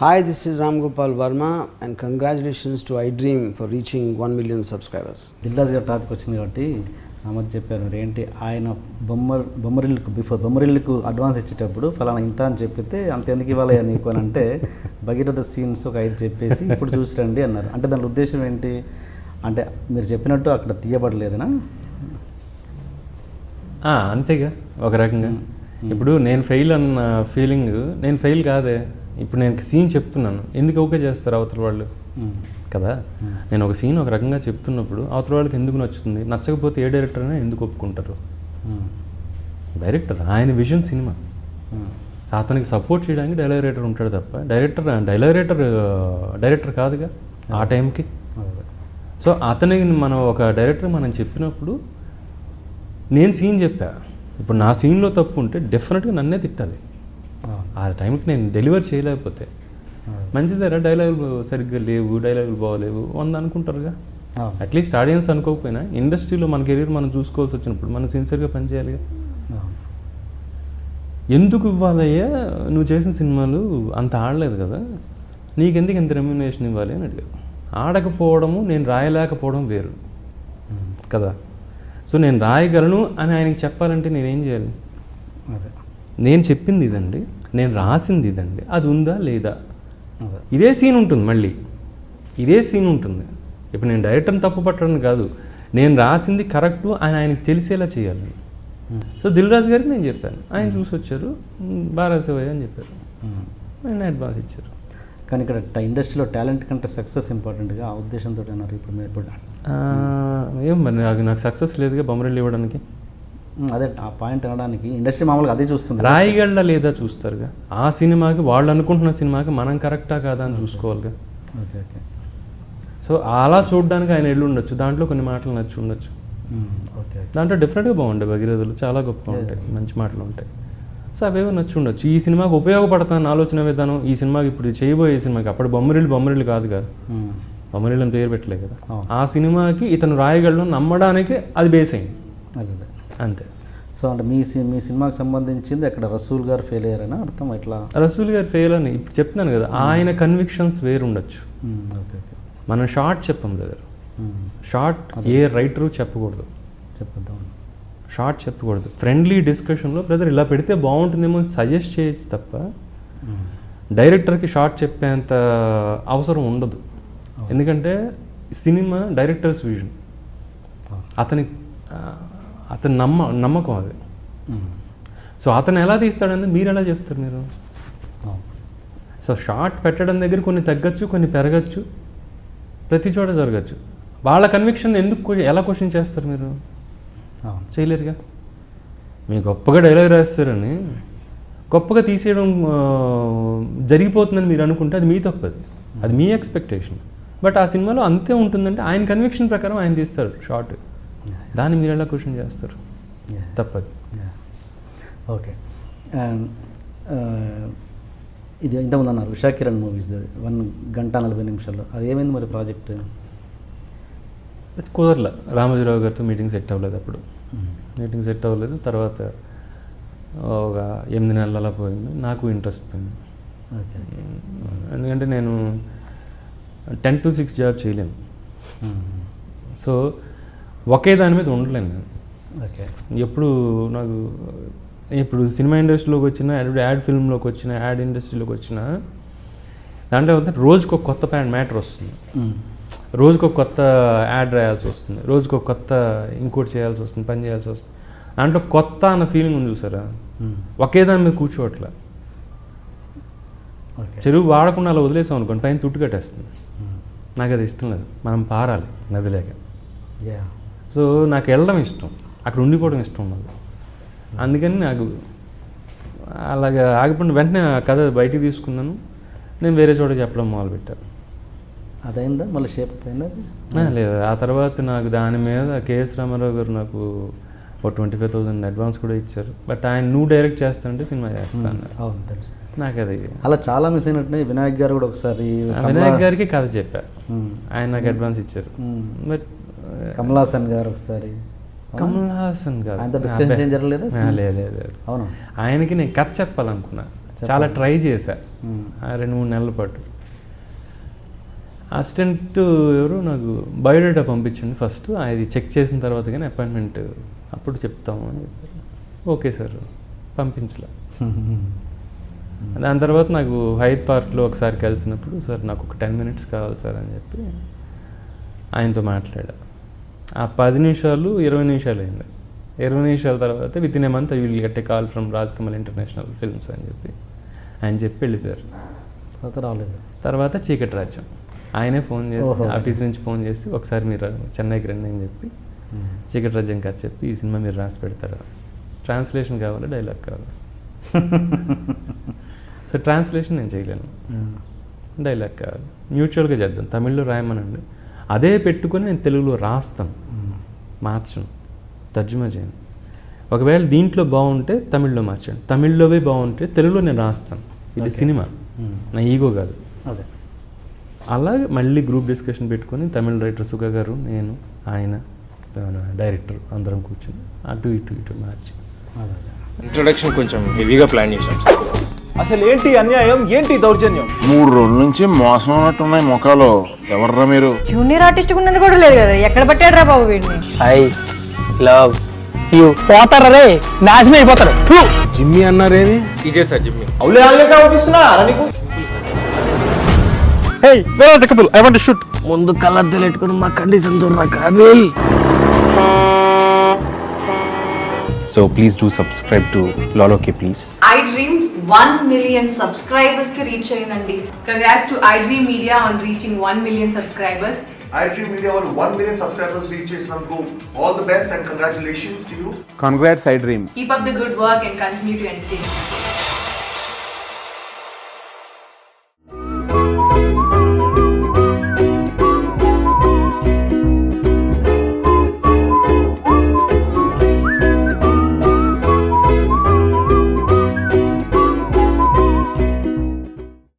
Hi, this is Ram Gopal Verma and congratulations to iDream for reaching 1 million subscribers. Dil Raju గారి topic వచ్చింది కాబట్టి ఆ మధ్య చెప్పారు మరి ఏంటి ఆయన బొమ్మరిల్లుకు అడ్వాన్స్ ఇచ్చేటప్పుడు ఫలానా ఇంత అని చెప్పితే అంత ఎందుకు ఇవ్వాలి నీకు అని అంటే భగీరథ సీన్స్ ఒక 5 చెప్పేసి ఇప్పుడు చూసి రండి అన్నారు. అంటే దాని ఉద్దేశం ఏంటి అంటే మీరు చెప్పినట్టు అక్కడ తీయబడలేదనా? అంతేగా ఒక రకంగా. ఇప్పుడు నేను ఫెయిల్ అన్న ఫీలింగ్ నేను ఫెయిల్ కాదే. ఇప్పుడు నేను సీన్ చెప్తున్నాను, ఎందుకు ఓకే చేస్తారు అవతల వాళ్ళు కదా. నేను ఒక సీన్ ఒక రకంగా చెప్తున్నప్పుడు అవతల వాళ్ళకి ఎందుకు నచ్చుతుంది, నచ్చకపోతే ఏ డైరెక్టర్ అయినా ఎందుకు ఒప్పుకుంటారు? డైరెక్టర్ ఆయన విజన్ సినిమా, అతనికి సపోర్ట్ చేయడానికి డైలాగ్ ఉంటాడు తప్ప డైరెక్టర్ కాదుగా ఆ టైంకి. సో అతనికి మనం ఒక డైరెక్టర్ మనం చెప్పినప్పుడు నేను సీన్ చెప్పా, ఇప్పుడు నా సీన్లో తప్పు ఉంటే డెఫినెట్గా నన్నే తిట్టాలి. ఆ టైంకి నేను డెలివర్ చేయలేకపోతే మంచిదేరా, డైలాగులు సరిగ్గా లేవు, డైలాగులు బాగోలేవు 100 అనుకుంటారుగా. అట్లీస్ట్ ఆడియన్స్ అనుకోకపోయినా ఇండస్ట్రీలో మన కెరీర్ మనం చూసుకోవాల్సి వచ్చినప్పుడు మనం సిన్సియర్గా పనిచేయాలిగా. ఎందుకు ఇవ్వాలయ్యా, నువ్వు చేసిన సినిమాలు అంత ఆడలేదు కదా, నీకెందుకు ఇంత రెమ్యునరేషన్ ఇవ్వాలి అని అడిగారు. ఆడకపోవడము నేను రాయలేకపోవడం వేరు కదా. సో నేను రాయగలను అని ఆయనకి చెప్పాలంటే నేనేం చేయాలి? నేను చెప్పింది ఇదండి, నేను రాసింది ఇదండి, అది ఉందా లేదా, ఇదే సీన్ ఉంటుంది, మళ్ళీ ఇదే సీన్ ఉంటుంది. ఇప్పుడు నేను డైరెక్టర్ని తప్పు పట్టడం కాదు, నేను రాసింది కరెక్టు అని ఆయనకి తెలిసేలా చేయాలి. సో దిల్రాజు గారికి నేను చెప్పాను, ఆయన చూసి వచ్చారు, బాగా రాసేవయ్యా అని చెప్పారు, ఆయన అడ్వాన్స్ ఇచ్చారు. కానీ ఇక్కడ ఇండస్ట్రీలో టాలెంట్ కంటే సక్సెస్ ఇంపార్టెంట్గా ఆ ఉద్దేశంతో అన్నారు. ఇప్పుడు మీరు ఏం మరి నాకు సక్సెస్ లేదుగా బొమ్మరిల్లు ఇవ్వడానికి. అదే ఆ పాయింట్ అనడానికి ఇండస్ట్రీ మామూలుగా అదే చూస్తుంది, రాయగలడా లేదా చూస్తారుగా. ఆ సినిమాకి వాళ్ళు అనుకుంటున్న సినిమాకి మనం కరెక్టా కాదా అని చూసుకోవాలిగా. Okay okay. సో అలా చూడడానికి ఆయన వెళ్ళి ఉండొచ్చు, దాంట్లో కొన్ని మాటలు నచ్చి ఉండొచ్చు. ఓకే. దాంట్లో డెఫినెట్గా బాగుంటాయి, భగీరథులు చాలా గొప్పగా ఉంటాయి, మంచి మాటలు ఉంటాయి. సో అవేవో నచ్చి ఉండొచ్చు. ఈ సినిమాకి ఉపయోగపడతాను ఆలోచన విధానం, ఈ సినిమాకి ఇప్పుడు చేయబోయే సినిమాకి, అప్పుడు బొమ్మరిల్లు కాదుగా, బొమ్మరిల్లు అని పేరు పెట్టలే కదా. ఆ సినిమాకి ఇతను రాయగలను నమ్మడానికి అది బేస్ అయింది అంతే. సో అంటే మీ సినిమాకి సంబంధించింది అక్కడ రసూల్ గారు ఫెయిల్ అయ్యారని అర్థం. ఎట్లా రసూల్ గారు ఫెయిల్ అని ఇప్పుడు చెప్తున్నాను కదా, ఆయన కన్విక్షన్స్ వేరు ఉండొచ్చు. Okay okay. మనం షార్ట్ చెప్పం బ్రదర్, షార్ట్ ఏ రైటరు చెప్పకూడదు, చెప్పద్దాం, షార్ట్ చెప్పకూడదు. ఫ్రెండ్లీ డిస్కషన్లో బ్రదర్ ఇలా పెడితే బాగుంటుందేమో సజెస్ట్ చేయొచ్చు తప్ప డైరెక్టర్కి షార్ట్ చెప్పేంత అవసరం ఉండదు. ఎందుకంటే సినిమా డైరెక్టర్స్ విజన్, అతని నమ్మకం అది. సో అతను ఎలా తీస్తాడని మీరు ఎలా చెప్తారు మీరు? సో షార్ట్ పెట్టడం దగ్గర కొన్ని తగ్గచ్చు, కొన్ని పెరగచ్చు, ప్రతి చోట జరగచ్చు. వాళ్ళ కన్విక్షన్ ఎలా క్వశ్చన్ చేస్తారు మీరు? చేయలేరుగా. మీరు గొప్పగా డైలాగ్ రాస్తారని గొప్పగా తీసేయడం జరిగిపోతుందని మీరు అనుకుంటే అది మీ తప్పది, అది మీ ఎక్స్పెక్టేషన్. బట్ ఆ సినిమాలో అంతే ఉంటుందంటే ఆయన కన్విక్షన్ ప్రకారం ఆయన తీస్తారు షార్ట్, దాన్ని మీరు ఎలా క్వశ్చన్ చేస్తారు? తప్పదు. ఓకే. అండ్ ఇది ఇంతకుముందు అన్నారు ఉషా కిరణ్ మూవీస్ 1 గంట 40 నిమిషాల్లో, అది ఏమైంది మరి ప్రాజెక్ట్? కుదరలే, రామోజీరావు గారితో మీటింగ్ సెట్ అవ్వలేదు, అప్పుడు మీటింగ్ సెట్ అవ్వలేదు. తర్వాత ఒక 8 నెలలు అలా పోయింది, నాకు ఇంట్రెస్ట్ పోయింది. ఎందుకంటే నేను 10 to 6 జాబ్ చేయలేను. సో ఒకే దాని మీద ఉండలేను నేను. ఓకే. ఎప్పుడు నాకు ఇప్పుడు సినిమా ఇండస్ట్రీలోకి వచ్చిన, యాడ్ ఫిల్మ్లోకి వచ్చిన, యాడ్ ఇండస్ట్రీలోకి వచ్చిన దాంట్లో రోజుకు ఒక కొత్త మ్యాటర్ వస్తుంది, రోజుకు ఒక కొత్త యాడ్ రాయాల్సి వస్తుంది, రోజుకు ఒక కొత్త ఇంకోటి చేయాల్సి వస్తుంది, పని చేయాల్సి వస్తుంది. దాంట్లో కొత్త అన్న ఫీలింగ్ ఉంది చూసారా, ఒకే దాని మీద కూర్చోవట్లే. చెరువు వాడకుండా అలా వదిలేసాం అనుకోండి, పైన తుట్టు కట్టేస్తుంది. నాకు అది ఇష్టం లేదు, మనం పారాలి నదిలేక. సో నాకు వెళ్ళడం ఇష్టం, అక్కడ ఉండిపోవడం ఇష్టం ఉండదు. అందుకని నాకు అలాగా ఆగిపోయిన వెంటనే ఆ కథ బయటికి తీసుకున్నాను, నేను వేరే చోట చెప్పడం మొదలుపెట్టాను. అదైందా మళ్ళీ షేప్ అయిపోయిందా? లేదు. ఆ తర్వాత నాకు దాని మీద కేఎస్ రామారావు గారు నాకు ఒక 25,000 అడ్వాన్స్ కూడా ఇచ్చారు. బట్ ఆయన నువ్వు డైరెక్ట్ చేస్తానంటే సినిమా చేస్తాను. అవును తెలుసు నాకు అది. అలా చాలా మిస్ అయినట్టున్నాయి. వినాయక్ గారు కూడా ఒకసారి వినాయక్ గారికి కథ చెప్పా, ఆయన నాకు అడ్వాన్స్ ఇచ్చారు. బట్ కమల్ హాసన్ గారు ఒకసారి, కమల్ హాసన్ గారు ఆయనతో డిస్కషన్ జరగలేదా? లేదు. అవును. ఆయనకి నేను కథ చెప్పాలనుకున్నా, చాలా ట్రై చేశా 2-3 నెలల పాటు. అసిస్టెంట్ ఎవరు నాకు బయోడేటా పంపించండి ఫస్ట్, అది చెక్ చేసిన తర్వాత కానీ అపాయింట్మెంట్ అప్పుడు చెప్తాము అని చెప్పారు. ఓకే సార్, పంపించలే. దాని తర్వాత నాకు హైట్ పార్క్లో ఒకసారి కలిసినప్పుడు, సార్ నాకు ఒక 10 minutes కావాలి సార్ అని చెప్పి ఆయనతో మాట్లాడా. ఆ 10 నిమిషాలు 20 నిమిషాలు అయింది. 20 నిమిషాల తర్వాత within A month I will get a call from Rajkamal international films అని చెప్పి ఆయన చెప్పి వెళ్ళిపోయారు. రాలేదు. తర్వాత చీకటి రాజ్యం ఆయనే ఫోన్ చేసి, ఆఫీస్ నుంచి ఫోన్ చేసి, ఒకసారి మీరు చెన్నైకి రండి అని చెప్పి చీకటి రాజ్యం కథ చెప్పి, ఈ సినిమా మీరు రాసి పెడతారా, ట్రాన్స్లేషన్ కావాలా డైలాగ్ కావాలా. సో ట్రాన్స్లేషన్ నేను చేయలేను, డైలాగ్ కావాలి, మ్యూచువల్గా చేద్దాం, తమిళ్లో రాయమనండి, అదే పెట్టుకొని నేను తెలుగులో రాస్తాను, మార్చను, తర్జుమా చేయను. ఒకవేళ దీంట్లో బాగుంటే తమిళ్లో మార్చండి, తమిళ్లోవే బాగుంటే తెలుగులో నేను రాస్తాను. ఇది సినిమా, నా ఈగో కాదు. అదే అలాగే మళ్ళీ గ్రూప్ డిస్కషన్ పెట్టుకొని తమిళ రైటర్ సుగ గారు, నేను, ఆయన, డైరెక్టర్ అందరం కూర్చొని అటు ఇటు మార్చి ఇంట్రొడక్షన్ కొంచెం హెవీగా ప్లాన్ చేశాం సార్. అసలు ఏంటి అన్యాయం, ఏంటి దౌర్జన్యం? 3 రోజుల నుంచి మోసం ఉన్నట్టున్నాయి ముఖాలు. ఎవర్రా మీరు? జూనియర్ ఆర్టిస్ట్ ఉన్నది కూడా లేదు కదా, ఎక్కడ పట్టాడు రా బాబు వీడిని. I love you. పోతారా రే, నాశనం అయిపోతారు. జిమ్మి అన్నారేమి? ఇదే సార్ జిమ్మి. అవులే ఆన్లే అవుతున్నా నీకు. Hey where are the couple, I want to shoot. ముందు కలర్ తెలియట్టుకుని మా కండిషన్ చూడరా కానీ. So please do subscribe to Loloke please. iDream 1 million subscribers ki reach ayindandi. Congrats to iDream Media on reaching 1 million subscribers. iDream Media on 1 million subscribers reach chesinanduku all the best and congratulations to you. Congrats iDream. Keep up the good work and continue to entertain.